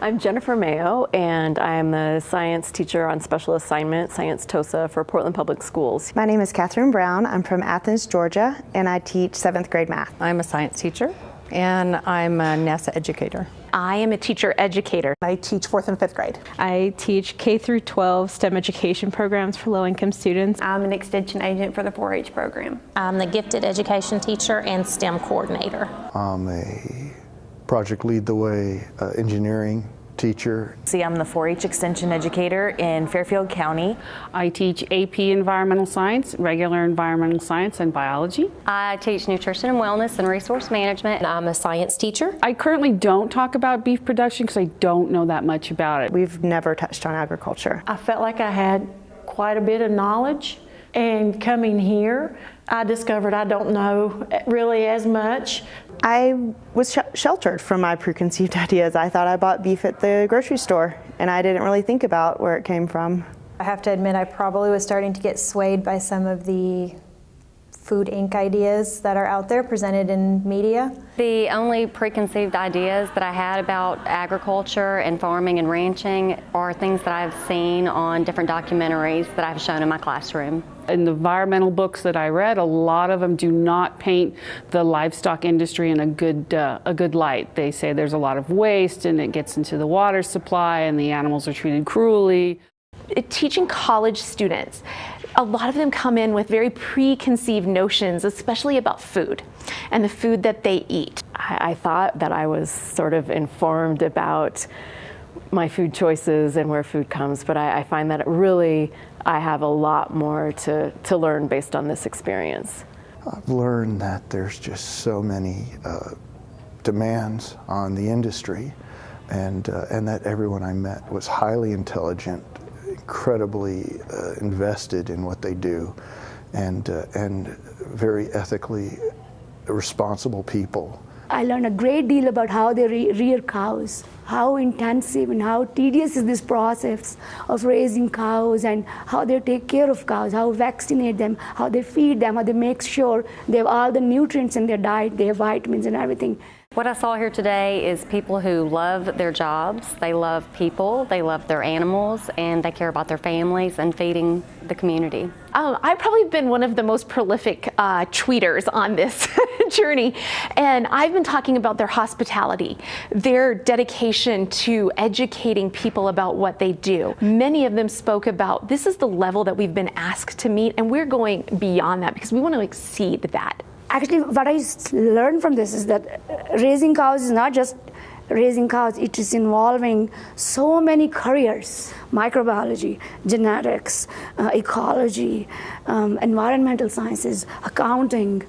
I'm Jennifer Mayo, and I'm the science teacher on special assignment, Science TOSA, for Portland Public Schools. My name is Catherine Brown. I'm from Athens, Georgia, and I teach 7th grade math. I'm a science teacher, and I'm a NASA educator. I am a teacher educator. I teach 4th and 5th grade. I teach K through 12 STEM education programs for low-income students. I'm an extension agent for the 4-H program. I'm the gifted education teacher and STEM coordinator. I'm a Project Lead the Way engineering teacher. I'm the 4-H extension educator in Fairfield County. I teach AP Environmental Science, regular Environmental Science, and Biology. I teach Nutrition and Wellness and Resource Management. And I'm a science teacher. I currently don't talk about beef production because I don't know that much about it. We've never touched on agriculture. I felt like I had quite a bit of knowledge, and coming here, I discovered I don't know really as much. I was sheltered from my preconceived ideas. I thought I bought beef at the grocery store, and I didn't really think about where it came from. I have to admit, I probably was starting to get swayed by some of the Food Inc. ideas that are out there presented in media. The only preconceived ideas that I had about agriculture and farming and ranching are things that I've seen on different documentaries that I've shown in my classroom. In the environmental books that I read, a lot of them do not paint the livestock industry in a good light. They say there's a lot of waste and it gets into the water supply and the animals are treated cruelly. Teaching college students, a lot of them come in with very preconceived notions, especially about food and the food that they eat. I thought that I was sort of informed about my food choices and where food comes, but I find that I have a lot more to learn based on this experience. I've learned that there's just so many demands on the industry, and that everyone I met was highly intelligent, incredibly invested in what they do, and very ethically responsible people. I learned a great deal about how they rear cows, how intensive and how tedious is this process of raising cows, and how they take care of cows, how vaccinate them, how they feed them, how they make sure they have all the nutrients in their diet, they have vitamins and everything. What I saw here today is people who love their jobs, they love people, they love their animals, and they care about their families and feeding the community. I've probably been one of the most prolific tweeters on this journey, and I've been talking about their hospitality, their dedication to educating people about what they do. Many of them spoke about this is the level that we've been asked to meet, and we're going beyond that because we want to exceed that. Actually, what I learned from this is that raising cows is not just raising cows, it is involving so many careers: microbiology, genetics, ecology, environmental sciences, accounting,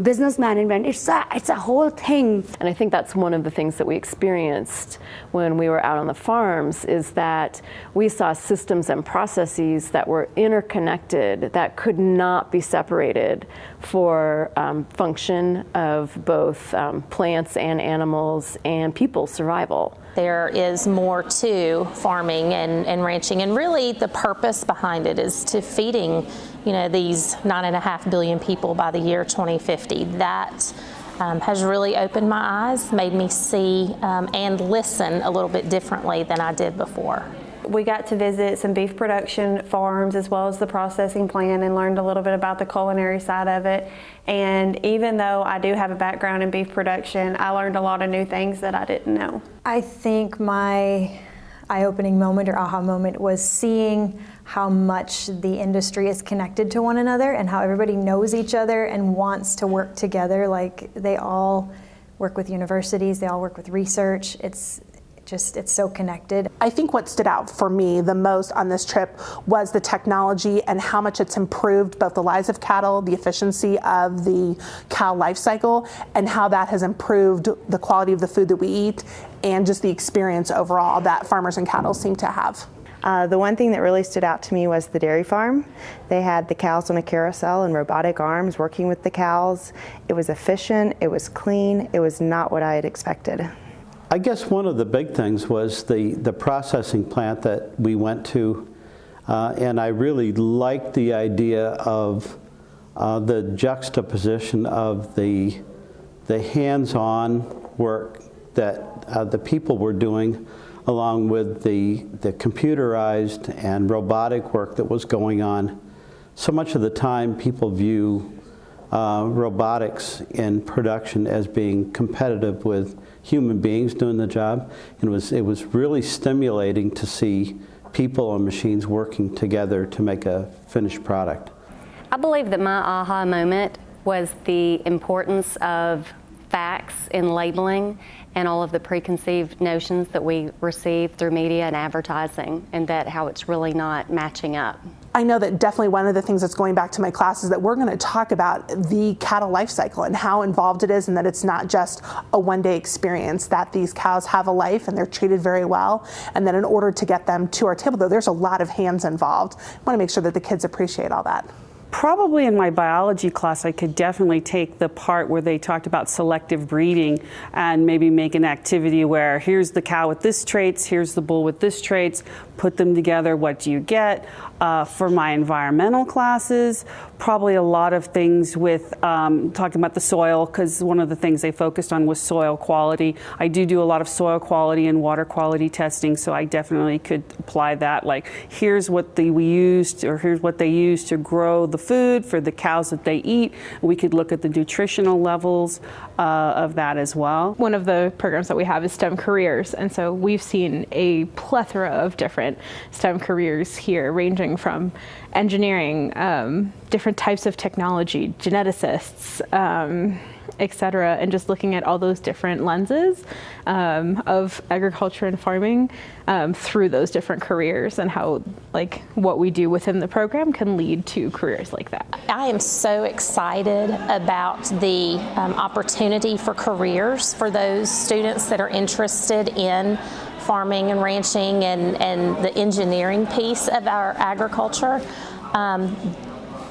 business management. It's a whole thing. And I think that's one of the things that we experienced when we were out on the farms, is that we saw systems and processes that were interconnected, that could not be separated for function of both plants and animals and people's survival. There is more to farming and ranching, and really the purpose behind it is to feeding, these 9.5 billion people by the year 2050. That has really opened my eyes, made me see and listen a little bit differently than I did before. We got to visit some beef production farms as well as the processing plant and learned a little bit about the culinary side of it. And even though I do have a background in beef production, I learned a lot of new things that I didn't know. I think my eye-opening moment or aha moment was seeing how much the industry is connected to one another and how everybody knows each other and wants to work together. Like, they all work with universities, they all work with research. It's so connected. I think what stood out for me the most on this trip was the technology and how much it's improved both the lives of cattle, the efficiency of the cow life cycle, and how that has improved the quality of the food that we eat and just the experience overall that farmers and cattle seem to have. The one thing that really stood out to me was the dairy farm. They had the cows on a carousel and robotic arms working with the cows. It was efficient, it was clean, it was not what I had expected. I guess one of the big things was the processing plant that we went to, and I really liked the idea of the juxtaposition of the hands-on work that the people were doing along with the computerized and robotic work that was going on. So much of the time people view robotics in production as being competitive with human beings doing the job. And it was really stimulating to see people and machines working together to make a finished product. I believe that my aha moment was the importance of facts in labeling and all of the preconceived notions that we receive through media and advertising, and that how it's really not matching up. I know that definitely one of the things that's going back to my class is that we're going to talk about the cattle life cycle and how involved it is, and that it's not just a one-day experience, that these cows have a life and they're treated very well, and that in order to get them to our table, though, there's a lot of hands involved. I want to make sure that the kids appreciate all that. Probably in my biology class, I could definitely take the part where they talked about selective breeding and maybe make an activity where here's the cow with this traits, here's the bull with this traits, put them together, what do you get? For my environmental classes, probably a lot of things with talking about the soil, because one of the things they focused on was soil quality. I do a lot of soil quality and water quality testing, so I definitely could apply that. Like, here's what we used, or here's what they used to grow the food for the cows that they eat. We could look at the nutritional levels of that as well. One of the programs that we have is STEM careers, and so we've seen a plethora of different STEM careers here, ranging from engineering, different types of technology, geneticists, etc., and just looking at all those different lenses of agriculture and farming through those different careers, and how what we do within the program can lead to careers like that. I am so excited about the opportunity for careers for those students that are interested in farming and ranching and the engineering piece of our agriculture.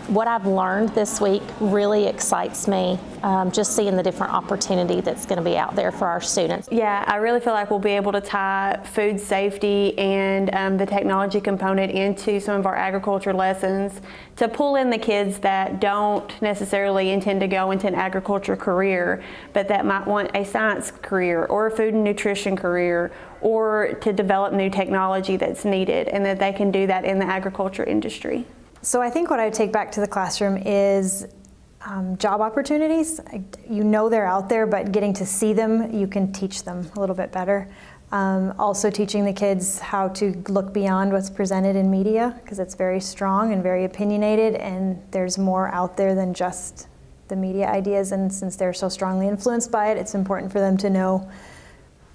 What I've learned this week really excites me, just seeing the different opportunity that's going to be out there for our students. Yeah, I really feel like we'll be able to tie food safety and the technology component into some of our agriculture lessons to pull in the kids that don't necessarily intend to go into an agriculture career, but that might want a science career or a food and nutrition career, or to develop new technology that's needed, and that they can do that in the agriculture industry. So I think what I take back to the classroom is job opportunities. You know they're out there, but getting to see them, you can teach them a little bit better. Also teaching the kids how to look beyond what's presented in media, because it's very strong and very opinionated, and there's more out there than just the media ideas, and since they're so strongly influenced by it, it's important for them to know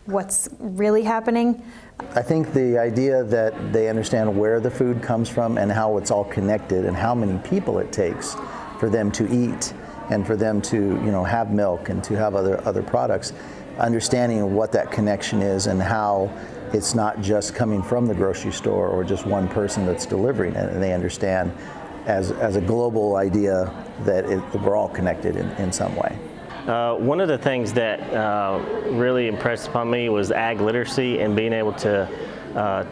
what's really happening. I think the idea that they understand where the food comes from and how it's all connected and how many people it takes for them to eat and for them to have milk and to have other products, understanding what that connection is and how it's not just coming from the grocery store or just one person that's delivering it, and they understand as a global idea that we're all connected in some way. One of the things that really impressed upon me was ag literacy, and being able to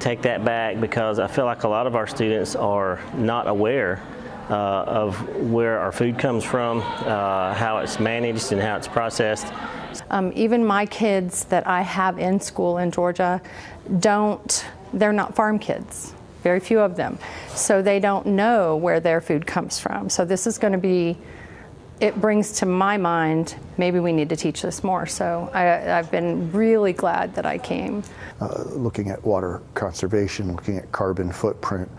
take that back, because I feel like a lot of our students are not aware of where our food comes from, how it's managed and how it's processed. Even my kids that I have in school in Georgia they're not farm kids, very few of them. So they don't know where their food comes from. So this is going to be, it brings to my mind, maybe we need to teach this more. So I've been really glad that I came. Looking at water conservation, looking at carbon footprint,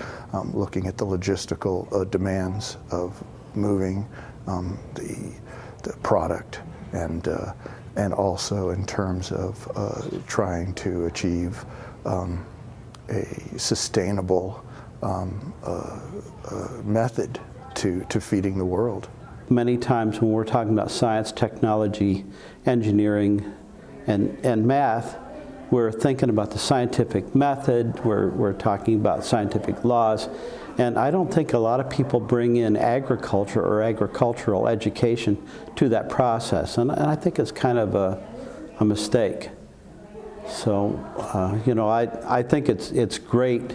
looking at the logistical demands of moving the product, and also in terms of trying to achieve a sustainable method to feeding the world. Many times when we're talking about science, technology, engineering, and math, we're thinking about the scientific method, we're talking about scientific laws, and I don't think a lot of people bring in agriculture or agricultural education to that process, and I think it's kind of a mistake. So, I think it's great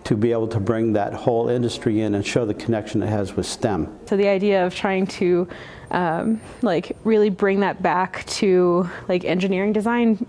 to be able to bring that whole industry in and show the connection it has with STEM. So the idea of trying to like really bring that back to like engineering design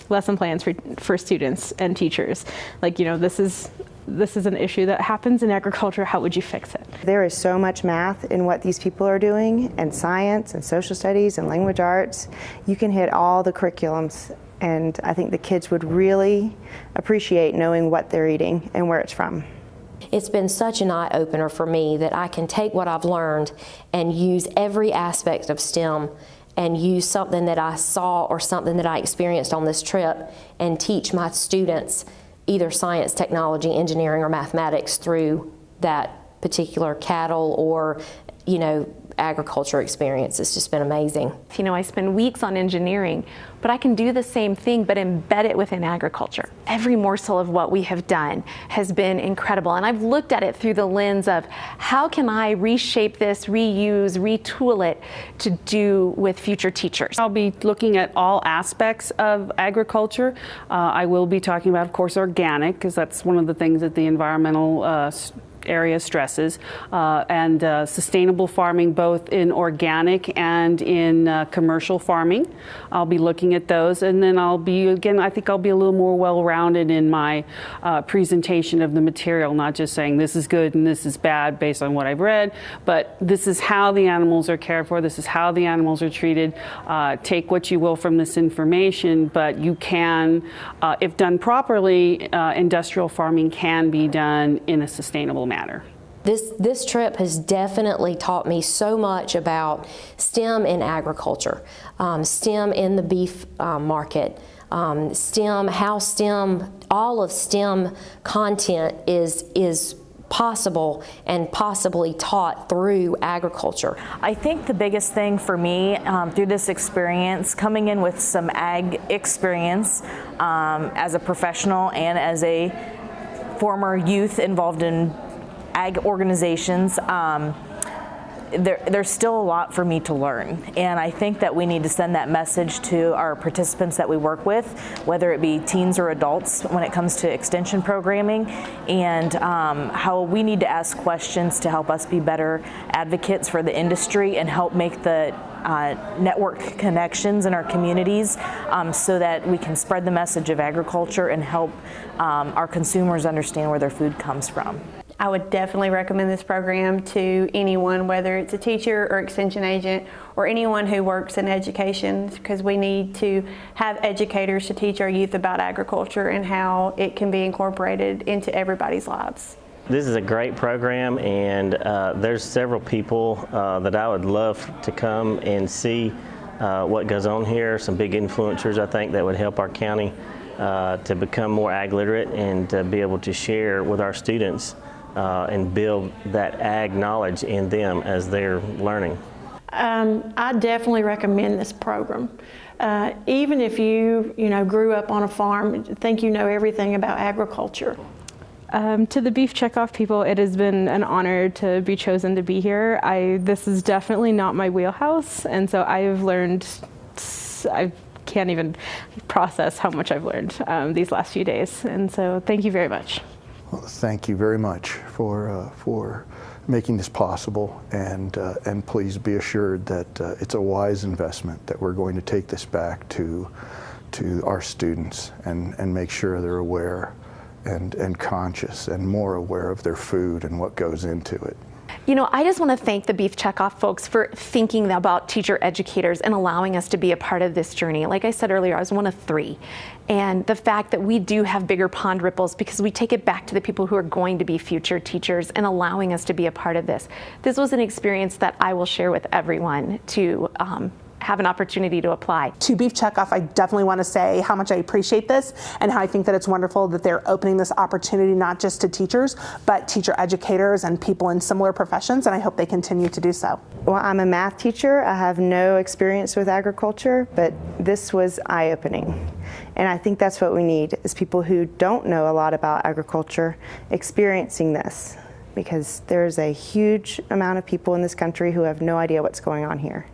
lesson plans for students and teachers. Like, you know, this is an issue that happens in agriculture. How would you fix it? There is so much math in what these people are doing, and science and social studies and language arts. You can hit all the curriculums, and I think the kids would really appreciate knowing what they're eating and where it's from. It's been such an eye-opener for me that I can take what I've learned and use every aspect of STEM and use something that I saw or something that I experienced on this trip and teach my students either science, technology, engineering, or mathematics through that particular cattle or, you know, agriculture experience. It's just been amazing. You know, I spend weeks on engineering, but I can do the same thing but embed it within agriculture. Every morsel of what we have done has been incredible, and I've looked at it through the lens of how can I reshape this, reuse, retool it to do with future teachers. I'll be looking at all aspects of agriculture. I will be talking about, of course, organic, because that's one of the things that the environmental area stresses, and sustainable farming, both in organic and in commercial farming. I'll be looking at those, and then I'll be, again, I think I'll be a little more well-rounded in my presentation of the material, not just saying this is good and this is bad based on what I've read, but this is how the animals are cared for, this is how the animals are treated. Take what you will from this information, but you can, if done properly, industrial farming can be done in a sustainable manner. This trip has definitely taught me so much about STEM in agriculture, STEM in the beef market, STEM, how STEM, all of STEM content is possible and possibly taught through agriculture. I think the biggest thing for me through this experience, coming in with some ag experience as a professional and as a former youth involved in ag organizations, there's still a lot for me to learn, and I think that we need to send that message to our participants that we work with, whether it be teens or adults, when it comes to extension programming, and how we need to ask questions to help us be better advocates for the industry and help make the network connections in our communities, so that we can spread the message of agriculture and help our consumers understand where their food comes from. I would definitely recommend this program to anyone, whether it's a teacher or extension agent or anyone who works in education, because we need to have educators to teach our youth about agriculture and how it can be incorporated into everybody's lives. This is a great program, and there's several people that I would love to come and see what goes on here. Some big influencers, I think, that would help our county to become more ag literate and to be able to share with our students and build that ag knowledge in them as they're learning. I definitely recommend this program. Even if you grew up on a farm, think you know everything about agriculture. To the Beef Checkoff people, it has been an honor to be chosen to be here. This is definitely not my wheelhouse, and so I've learned, I can't even process how much I've learned these last few days, and so thank you very much. Well, thank you very much for making this possible, and please be assured that it's a wise investment, that we're going to take this back to our students and make sure they're aware and conscious and more aware of their food and what goes into it. You know, I just want to thank the Beef Checkoff folks for thinking about teacher educators and allowing us to be a part of this journey. Like I said earlier, I was one of 3. And the fact that we do have bigger pond ripples because we take it back to the people who are going to be future teachers and allowing us to be a part of this. This was an experience that I will share with everyone to have an opportunity to apply. To Beef Checkoff, I definitely want to say how much I appreciate this and how I think that it's wonderful that they're opening this opportunity not just to teachers, but teacher educators and people in similar professions, and I hope they continue to do so. Well, I'm a math teacher. I have no experience with agriculture, but this was eye-opening. And I think that's what we need, is people who don't know a lot about agriculture experiencing this, because there's a huge amount of people in this country who have no idea what's going on here.